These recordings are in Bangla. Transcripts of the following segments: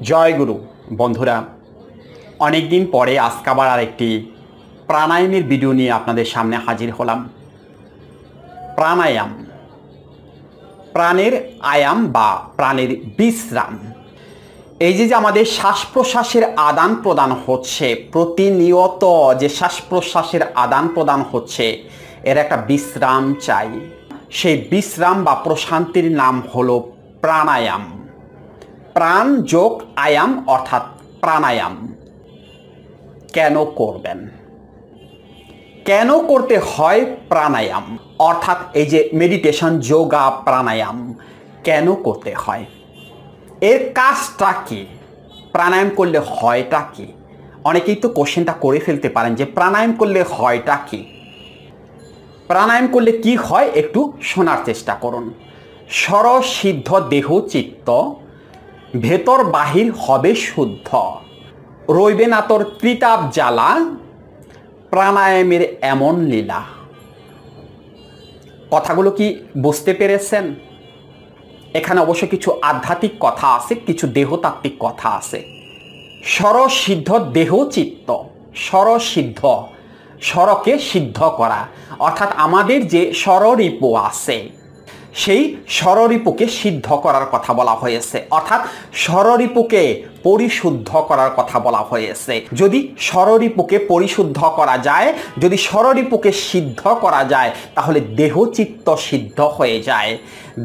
জয় গুরু বন্ধুরা, অনেক দিন পরে আজকে আবার আরেকটি প্রাণায়ামের ভিডিও নিয়ে আপনাদের সামনে হাজির হলাম। প্রাণায়াম, প্রাণের আয়াম বা প্রাণের বিশ্রাম। এই যে আমাদের শ্বাস প্রশ্বাসের আদান প্রদান হচ্ছে, প্রতিনিয়ত যে শ্বাস প্রশ্বাসের আদান প্রদান হচ্ছে, এর একটা বিশ্রাম চাই। সেই বিশ্রাম বা প্রশান্তির নাম হলো প্রাণায়াম। প্রাণ যোগ আয়াম অর্থাৎ প্রাণায়াম। কেন করবেন, কেন করতে হয় প্রাণায়াম অর্থাৎ এই যে মেডিটেশন, যোগা, প্রাণায়াম কেন করতে হয়, এর কাজটা কি, প্রাণায়াম করলে হয়টা কি? অনেকেই তো কোশ্চেনটা করে ফেলতে পারেন যে প্রাণায়াম করলে হয়টা কি। প্রাণায়াম করলে কি হয় একটু শোনার চেষ্টা করুন। সরসিদ্ধ দেহ চিত্ত, ভেতর বাহির হবে শুদ্ধ, রইবে না তোর ত্রিতাপ জ্বালা, প্রাণায়ামের এমন লীলা। কথাগুলো কি বুঝতে পেরেছেন? এখানে অবশ্য কিছু আধ্যাত্মিক কথা আছে, কিছু দেহতাত্ত্বিক কথা আছে। সরসিদ্ধ দেহ চিত্ত, সরসিদ্ধ, সরকে সিদ্ধ করা অর্থাৎ আমাদের যে সররিপু আছে সেই সররিপুকে সিদ্ধ করার কথা বলা হয়েছে, অর্থাৎ সররিপুকে পরিশুদ্ধ করার কথা বলা হয়েছে। যদি সররিপুকে পরিশুদ্ধ করা যায়, যদি সররিপুকে সিদ্ধ করা যায়, তাহলে দেহচিত্ত সিদ্ধ হয়ে যায়।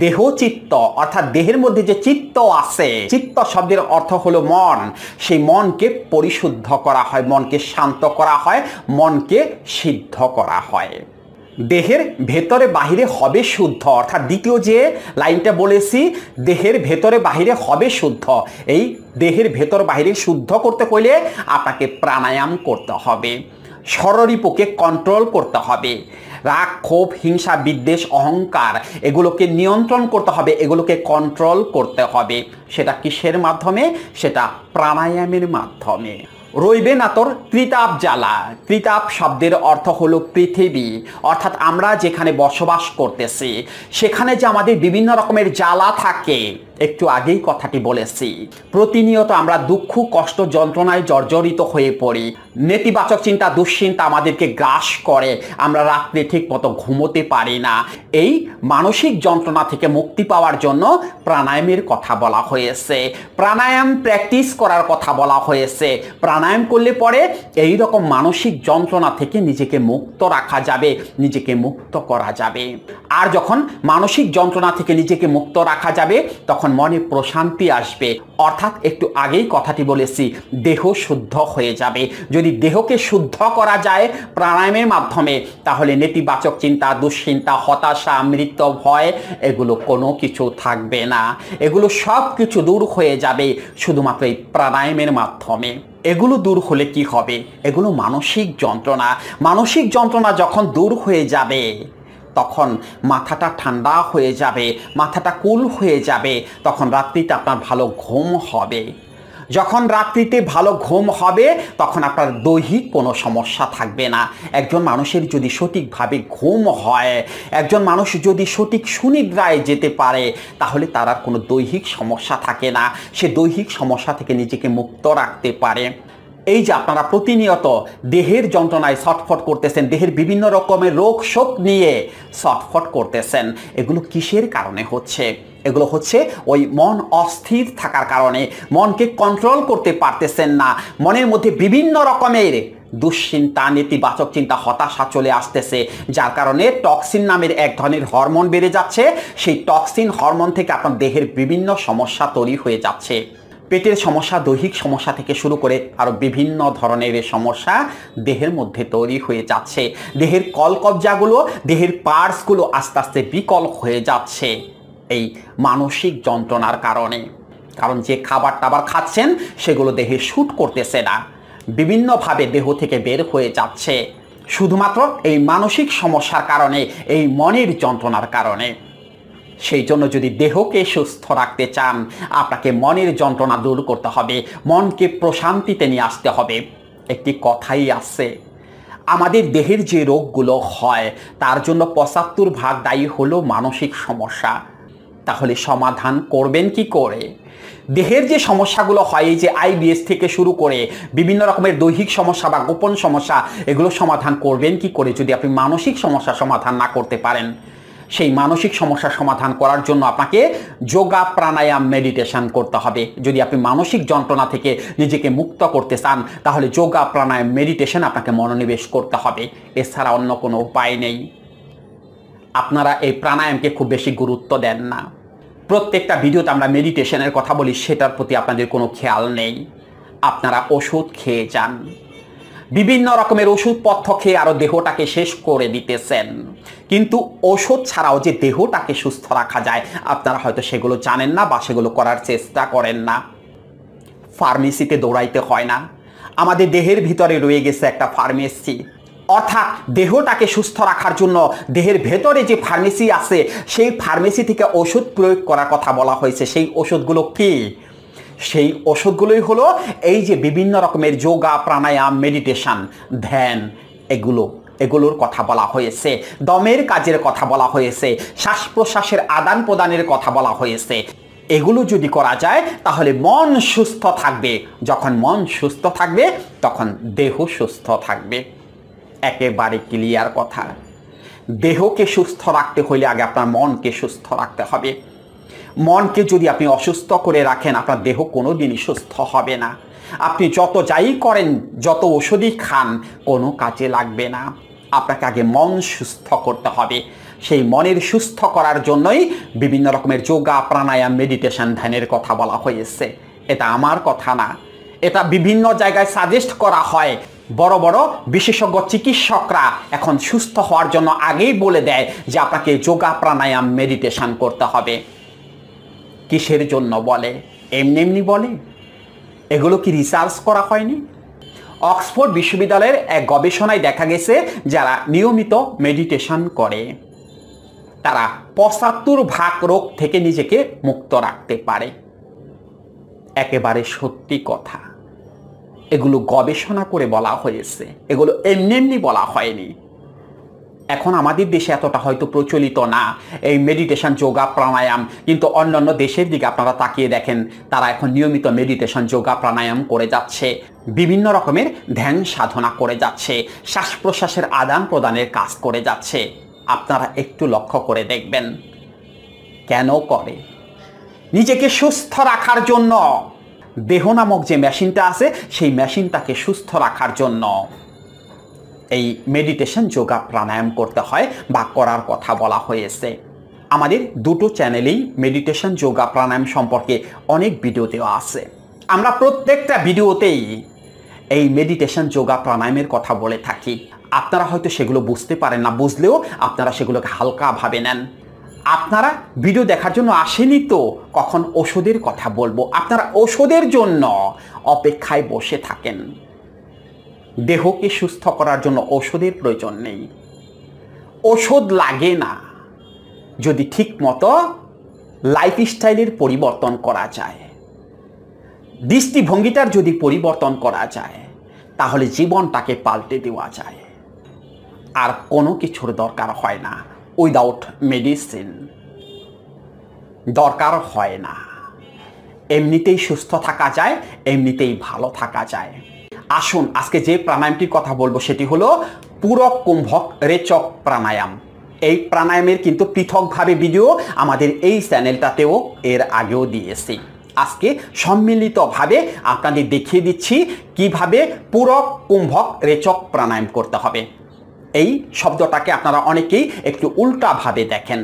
দেহচিত্ত অর্থাৎ দেহের মধ্যে যে চিত্ত আছে, চিত্ত শব্দের অর্থ হলো মন, সেই মনকে পরিশুদ্ধ করা হয়, মনকে শান্ত করা হয়, মনকে সিদ্ধ করা হয়। দেহের ভেতরে বাহিরে হবে শুদ্ধ, অর্থাৎ দ্বিতীয় যে লাইনটা বলেছি, দেহের ভেতরে বাহিরে হবে শুদ্ধ, এই দেহের ভেতর বাহিরে শুদ্ধ করতে হলে আপনাকে প্রাণায়াম করতে হবে, সররিপুকে কন্ট্রোল করতে হবে, রাগ, ক্ষোভ, হিংসা, বিদ্বেষ, অহংকার এগুলোকে নিয়ন্ত্রণ করতে হবে, এগুলোকে কন্ট্রোল করতে হবে। সেটা কিসের মাধ্যমে? সেটা প্রাণায়ামের মাধ্যমে। রইবে না তোর ত্রিতাপ জ্বালা। ত্রিতাপ শব্দের অর্থ হলো পৃথিবী, অর্থাৎ আমরা যেখানে বসবাস করতেছি সেখানে যে আমাদের বিভিন্ন রকমের জ্বালা থাকে, একটু আগেই কথাটি বলেছি। প্রতিনিয়ত আমরা দুঃখ, কষ্ট, যন্ত্রণায় জর্জরিত হয়ে পড়ি, নেতিবাচক চিন্তা, দুশ্চিন্তা আমাদেরকে গ্রাস করে, আমরা রাত্রে ঠিক মতো ঘুমোতে পারি না। এই মানসিক যন্ত্রণা থেকে মুক্তি পাওয়ার জন্য প্রাণায়ামের কথা বলা হয়েছে, প্রাণায়াম প্র্যাকটিস করার কথা বলা হয়েছে। প্রাণায়াম করলে পরে এই রকম মানসিক যন্ত্রণা থেকে নিজেকে মুক্ত রাখা যাবে, নিজেকে মুক্ত করা যাবে। আর যখন মানসিক যন্ত্রণা থেকে নিজেকে মুক্ত রাখা যাবে, তখন মনে প্রশান্তি আসবে, অর্থাৎ একটু আগেই কথাটি বলেছি, দেহ শুদ্ধ হয়ে যাবে। যদি দেহকে শুদ্ধ করা যায় প্রাণায়ামের মাধ্যমে, তাহলে নেতিবাচক চিন্তা, দুশ্চিন্তা, হতাশা, মৃত্যু, ভয় এগুলো কোনো কিছু থাকবে না, এগুলো সব কিছু দূর হয়ে যাবে শুধুমাত্র এই প্রাণায়ামের মাধ্যমে। এগুলো দূর হলে কি হবে? এগুলো মানসিক যন্ত্রণা, মানসিক যন্ত্রণা যখন দূর হয়ে যাবে তখন মাথাটা ঠান্ডা হয়ে যাবে, মাথাটা কুল হয়ে যাবে, তখন রাত্রিতে আপনার ভালো ঘুম হবে। যখন রাত্রিতে ভালো ঘুম হবে তখন আপনার দৈহিক কোনো সমস্যা থাকবে না। একজন মানুষের যদি সঠিকভাবে ঘুম হয়, একজন মানুষ যদি সঠিক সুনিদ্রায় যেতে পারে, তাহলে তার আর কোনো দৈহিক সমস্যা থাকে না, সে দৈহিক সমস্যা থেকে নিজেকে মুক্ত রাখতে পারে। এই যে আপনারা প্রতিনিয়ত দেহের যন্ত্রণায় ছটফট করতেছেন, দেহের বিভিন্ন রকমের রোগ শোক নিয়ে ছটফট করতেছেন, এগুলো কিসের কারণে হচ্ছে? এগুলো হচ্ছে ওই মন অস্থির থাকার কারণে, মনকে কন্ট্রোল করতে পারতেছেন না, মনের মধ্যে বিভিন্ন রকমের দুশ্চিন্তা, নেতিবাচক চিন্তা, হতাশা চলে আসতেছে, যার কারণে টক্সিন নামের এক ধরনের হরমোন বেড়ে যাচ্ছে। সেই টক্সিন হরমোন থেকে আপনার দেহের বিভিন্ন সমস্যা তৈরি হয়ে যাচ্ছে, পেটের সমস্যা, দৈহিক সমস্যা থেকে শুরু করে আরও বিভিন্ন ধরনের সমস্যা দেহের মধ্যে তৈরি হয়ে যাচ্ছে। দেহের কলকবজাগুলো, দেহের পার্টসগুলো আস্তে আস্তে বিকল হয়ে যাচ্ছে এই মানসিক যন্ত্রণার কারণে। কারণ যে খাবার টাবার খাচ্ছেন সেগুলো দেহে শ্যুট করতেছে না, বিভিন্নভাবে দেহ থেকে বের হয়ে যাচ্ছে, শুধুমাত্র এই মানসিক সমস্যার কারণে, এই মনের যন্ত্রণার কারণে। সেই জন্য যদি দেহকে সুস্থ রাখতে চান, আপনাকে মনের যন্ত্রণা দূর করতে হবে, মনকে প্রশান্তিতে নিয়ে আসতে হবে। একটি কথাই আছে, আমাদের দেহের যে রোগগুলো হয় তার জন্য ৭৫% দায়ী হলো মানসিক সমস্যা। তাহলে সমাধান করবেন কি করে? দেহের যে সমস্যাগুলো হয়, এই যে আইবিএস থেকে শুরু করে বিভিন্ন রকমের দৈহিক সমস্যা বা গোপন সমস্যা, এগুলো সমাধান করবেন কি করে যদি আপনি মানসিক সমস্যা সমাধান না করতে পারেন? সেই মানসিক সমস্যা সমাধান করার জন্য আপনাকে যোগা, প্রাণায়াম, মেডিটেশন করতে হবে। যদি আপনি মানসিক যন্ত্রণা থেকে নিজেকে মুক্ত করতে চান, তাহলে যোগা, প্রাণায়াম, মেডিটেশন আপনাকে মনোনিবেশ করতে হবে। এছাড়া অন্য কোনো উপায় নেই। আপনারা এই প্রাণায়ামকে খুব বেশি গুরুত্ব দেন না। প্রত্যেকটা ভিডিওতে আমরা মেডিটেশনের কথা বলি, সেটার প্রতি আপনাদের কোনো খেয়াল নেই। আপনারা ওষুধ খেয়ে যান, বিভিন্ন রকমের ওষুধপত্র খেয়ে আরও দেহটাকে শেষ করে দিতেছেন। কিন্তু ওষুধ ছাড়াও যে দেহটাকে সুস্থ রাখা যায়, আপনারা হয়তো সেগুলো জানেন না বা সেগুলো করার চেষ্টা করেন না। ফার্মেসিতে দৌড়াইতে হয় না, আমাদের দেহের ভিতরে রয়ে গেছে একটা ফার্মেসি। অর্থাৎ দেহটাকে সুস্থ রাখার জন্য দেহের ভেতরে যে ফার্মেসি আছে, সেই ফার্মেসি থেকে ওষুধ প্রয়োগ করার কথা বলা হয়েছে। সেই ওষুধগুলো কি? সেই ওষুধগুলোই হলো এই যে বিভিন্ন রকমের যোগা, প্রাণায়াম, মেডিটেশন, ধ্যান, এগুলোর কথা বলা হয়েছে। দমের কাজের কথা বলা হয়েছে, শ্বাস প্রশ্বাসের আদান প্রদানের কথা বলা হয়েছে। এগুলো যদি করা যায় তাহলে মন সুস্থ থাকবে। যখন মন সুস্থ থাকবে তখন দেহ সুস্থ থাকবে। একেবারে ক্লিয়ার কথা। দেহকে সুস্থ রাখতে হলে আগে আপনার মনকে সুস্থ রাখতে হবে। মনকে যদি আপনি অসুস্থ করে রাখেন, আপনার দেহ কোনো দিনই সুস্থ হবে না। আপনি যত যাই করেন, যত ওষুধই খান, কোনো কাজে লাগবে না। আপনাকে আগে মন সুস্থ করতে হবে। সেই মনের সুস্থ করার জন্যই বিভিন্ন রকমের যোগা, প্রাণায়াম, মেডিটেশন, ধ্যানের কথা বলা হয়েছে। এটা আমার কথা না, এটা বিভিন্ন জায়গায় সাজেস্ট করা হয়। বড় বড় বিশেষজ্ঞ চিকিৎসকরা এখন সুস্থ হওয়ার জন্য আগেই বলে দেয় যে আপনাকে যোগা, প্রাণায়াম, মেডিটেশন করতে হবে। কিসের জন্য বলে? এমনি এমনি বলে? এগুলো কি রিসার্চ করা হয়নি? অক্সফোর্ড বিশ্ববিদ্যালয়ের এক গবেষণায় দেখা গেছে, যারা নিয়মিত মেডিটেশন করে তারা ৭৫% রোগ থেকে নিজেকে মুক্ত রাখতে পারে। একেবারে সত্যি কথা। এগুলো গবেষণা করে বলা হয়েছে, এগুলো এমনি এমনি বলা হয়নি। এখন আমাদের দেশে এতটা হয়তো প্রচলিত না এই মেডিটেশন, যোগা, প্রাণায়াম, কিন্তু অন্যান্য দেশের দিকে আপনারা তাকিয়ে দেখেন, তারা এখন নিয়মিত মেডিটেশন, যোগা, প্রাণায়াম করে যাচ্ছে, বিভিন্ন রকমের ধ্যান সাধনা করে যাচ্ছে, শ্বাস প্রশ্বাসের আদান প্রদানের কাজ করে যাচ্ছে। আপনারা একটু লক্ষ্য করে দেখবেন। কেন করে? নিজেকে সুস্থ রাখার জন্য। দেহ নামক যে মেশিনটা আছে, সেই মেশিনটাকে সুস্থ রাখার জন্য এই মেডিটেশন, যোগা, প্রাণায়াম করতে হয় বা করার কথা বলা হয়েছে। আমাদের দুটো চ্যানেলেই মেডিটেশন, যোগা, প্রাণায়াম সম্পর্কে অনেক ভিডিও দেওয়া আছে। আমরা প্রত্যেকটা ভিডিওতেই এই মেডিটেশন, যোগা, প্রাণায়ামের কথা বলে থাকি। আপনারা হয়তো সেগুলো বুঝতে পারেন না, বুঝলেও আপনারা সেগুলোকে হালকাভাবে নেন। আপনারা ভিডিও দেখার জন্য আসেনি তো কখন ওষুধের কথা বলবো, আপনারা ওষুধের জন্য অপেক্ষায় বসে থাকেন। দেহকে সুস্থ করার জন্য ওষুধের প্রয়োজন নেই, ওষুধ লাগে না। যদি ঠিক মতো লাইফস্টাইলের পরিবর্তন করা যায়, দৃষ্টিভঙ্গিটার যদি পরিবর্তন করা যায়, তাহলে জীবনটাকে পাল্টে দেওয়া যায়। আর কোনো কিছুর দরকার হয় না, উইদাউট মেডিসিন দরকার হয় না। এমনিতেই সুস্থ থাকা যায়, এমনিতেই ভালো থাকা যায়। আসুন আজকে যে প্রাণায়ামটির কথা বলবো সেটি হলো পূরক কুম্ভক রেচক প্রাণায়াম। এই প্রাণায়ামের কিন্তু পৃথকভাবে ভিডিও আমাদের এই চ্যানেলটাতেও এর আগেও দিয়েছি। আজকে সম্মিলিতভাবে আপনাদের দেখিয়ে দিচ্ছি কিভাবে পূরক কুম্ভক রেচক প্রাণায়াম করতে হবে। এই শব্দটাকে আপনারা অনেকেই একটু উল্টাভাবে দেখেন।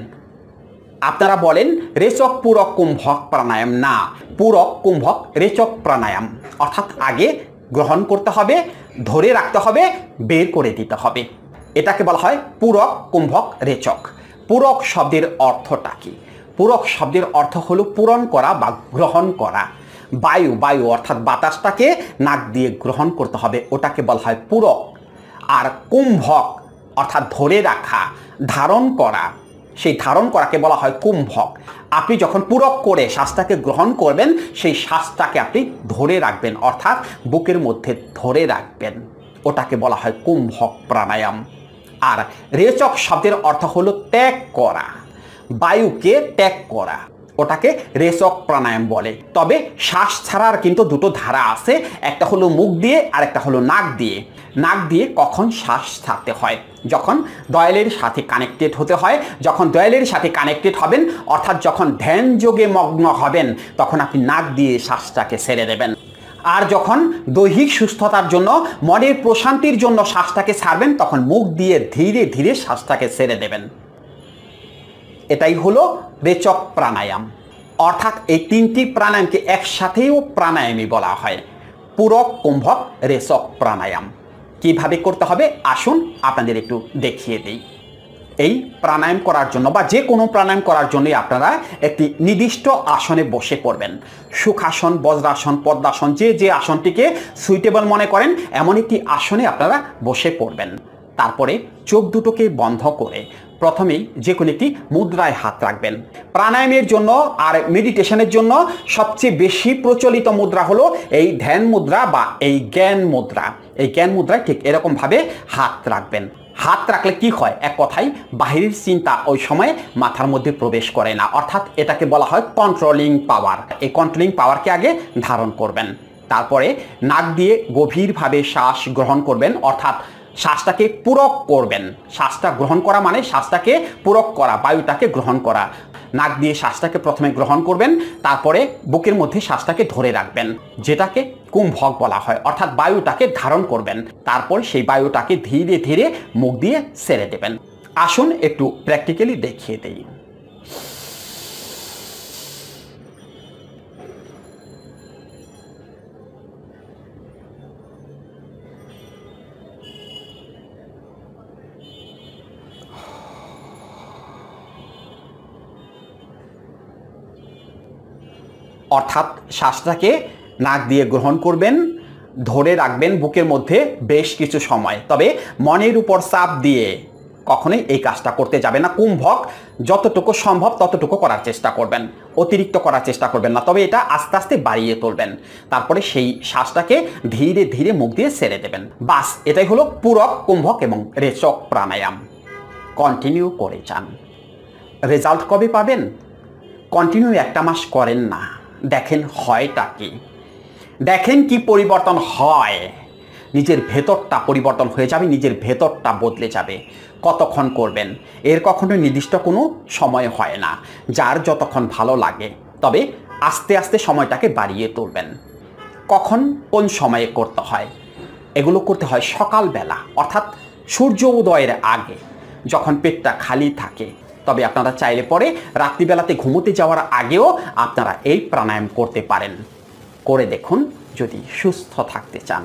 আপনারা বলেন রেচক পূরক কুম্ভক প্রাণায়াম, না, পূরক কুম্ভক রেচক প্রাণায়াম। অর্থাৎ আগে গ্রহণ করতে হবে, ধরে রাখতে হবে, বের করে দিতে হবে। এটাকে বলা হয় পূরক কুম্ভক রেচক। পূরক শব্দের অর্থটা কি? পূরক শব্দের অর্থ হলো পূরণ করা বা গ্রহণ করা। বায়ু অর্থাৎ বাতাসটাকে নাক দিয়ে গ্রহণ করতে হবে, ওটাকে বলা হয় পূরক। আর কুম্ভক অর্থাৎ ধরে রাখা, ধারণ করা, সেই ধারণ করাকে বলা হয় কুম্ভক। আপনি যখন পূরক করে শ্বাসটাকে গ্রহণ করবেন, সেই শ্বাসটাকে আপনি ধরে রাখবেন, অর্থাৎ বুকের মধ্যে ধরে রাখবেন, ওটাকে বলা হয় কুম্ভক প্রাণায়াম। আর রেচক শব্দের অর্থ হলো ত্যাগ করা, বায়ুকে ত্যাগ করা, ওটাকে রেচক প্রাণায়াম বলে। তবে শ্বাস ছাড়ার কিন্তু দুটো ধারা আছে, একটা হলো মুখ দিয়ে আর একটা হলো নাক দিয়ে। নাক দিয়ে কখন শ্বাস ছাড়তে হয়? যখন দয়ালের সাথে কানেক্টেড হতে হয়। যখন দয়ালের সাথে কানেক্টেড হবেন, অর্থাৎ যখন ধ্যান যোগে মগ্ন হবেন, তখন আপনি নাক দিয়ে শ্বাসটাকে ছেড়ে দেবেন। আর যখন দৈহিক সুস্থতার জন্য, মনের প্রশান্তির জন্য শ্বাসটাকে ছাড়বেন, তখন মুখ দিয়ে ধীরে ধীরে শ্বাসটাকে ছেড়ে দেবেন। এটাই হলো রেচক প্রাণায়াম। অর্থাৎ এই তিনটি প্রাণায়ামকে একসাথেও প্রাণায়ামই বলা হয়, পূরক, কুম্ভক, রেচক প্রাণায়াম। কিভাবে করতে হবে আসুন আপনাদের একটু দেখিয়ে দিই। এই প্রাণায়াম করার জন্য বা যে কোনো প্রাণায়াম করার জন্যই আপনারা একটি নির্দিষ্ট আসনে বসে পড়বেন। সুখাসন, বজ্রাসন, পদ্মাসন, যে আসনটিকে সুইটেবল মনে করেন এমন একটি আসনে আপনারা বসে পড়বেন। তারপরে চোখ দুটোকে বন্ধ করে প্রথমেই যে কোনো একটি মুদ্রায় হাত রাখবেন। প্রাণায়ামের জন্য আর মেডিটেশনের জন্য সবচেয়ে বেশি প্রচলিত মুদ্রা হলো এই ধ্যান মুদ্রা বা এই জ্ঞান মুদ্রা। এই জ্ঞান মুদ্রায় ঠিক এরকমভাবে হাত রাখবেন। হাত রাখলে কি হয়, এক কথায় বাহিরের চিন্তা ওই সময় মাথার মধ্যে প্রবেশ করে না, অর্থাৎ এটাকে বলা হয় কন্ট্রোলিং পাওয়ার। এই কন্ট্রোলিং পাওয়ারকে আগে ধারণ করবেন। তারপরে নাক দিয়ে গভীরভাবে শ্বাস গ্রহণ করবেন, অর্থাৎ শ্বাসটাকে পূরক করবেন। শ্বাসটা গ্রহণ করা মানে শ্বাসটাকে পূরক করা, বায়ুটাকে গ্রহণ করা। নাক দিয়ে শ্বাসটাকে প্রথমে গ্রহণ করবেন, তারপরে বুকের মধ্যে শ্বাসটাকে ধরে রাখবেন, যেটাকে কুম্ভক বলা হয়, অর্থাৎ বায়ুটাকে ধারণ করবেন। তারপর সেই বায়ুটাকে ধীরে ধীরে মুখ দিয়ে ছেড়ে দেবেন। আসুন একটু প্র্যাকটিক্যালি দেখিয়ে দেই। অর্থাৎ শ্বাসটাকে নাক দিয়ে গ্রহণ করবেন, ধরে রাখবেন বুকের মধ্যে বেশ কিছু সময়। তবে মনের উপর চাপ দিয়ে কখনোই এই কাজটা করতে যাবে না। কুম্ভক যতটুকু সম্ভব ততটুকু করার চেষ্টা করবেন, অতিরিক্ত করার চেষ্টা করবেন না। তবে এটা আস্তে আস্তে বাড়িয়ে তুলবেন। তারপরে সেই শ্বাসটাকে ধীরে ধীরে মুখ দিয়ে ছেড়ে দেবেন। বাস, এটাই হলো পূরক, কুম্ভক এবং রেচক প্রাণায়াম। কন্টিনিউ করে যান। রেজাল্ট কবে পাবেন? কন্টিনিউ একটা মাস করেন না, দেখেন হয়টা কি, দেখেন কি পরিবর্তন হয়। নিজের ভেতরটা পরিবর্তন হয়ে যাবে, নিজের ভেতরটা বদলে যাবে। কতক্ষণ করবেন এর কখনো নির্দিষ্ট কোনো সময় হয় না, যার যতক্ষণ ভালো লাগে। তবে আস্তে আস্তে সময়টাকে বাড়িয়ে তুলবেন। কখন কোন সময়ে করতে হয়? এগুলো করতে হয় সকালবেলা, অর্থাৎ সূর্য উদয়ের আগে, যখন পেটটা খালি থাকে। তবে আপনারা চাইলে পরে রাত্রিবেলাতে ঘুমোতে যাওয়ার আগেও আপনারা এই প্রাণায়াম করতে পারেন। করে দেখুন যদি সুস্থ থাকতে চান।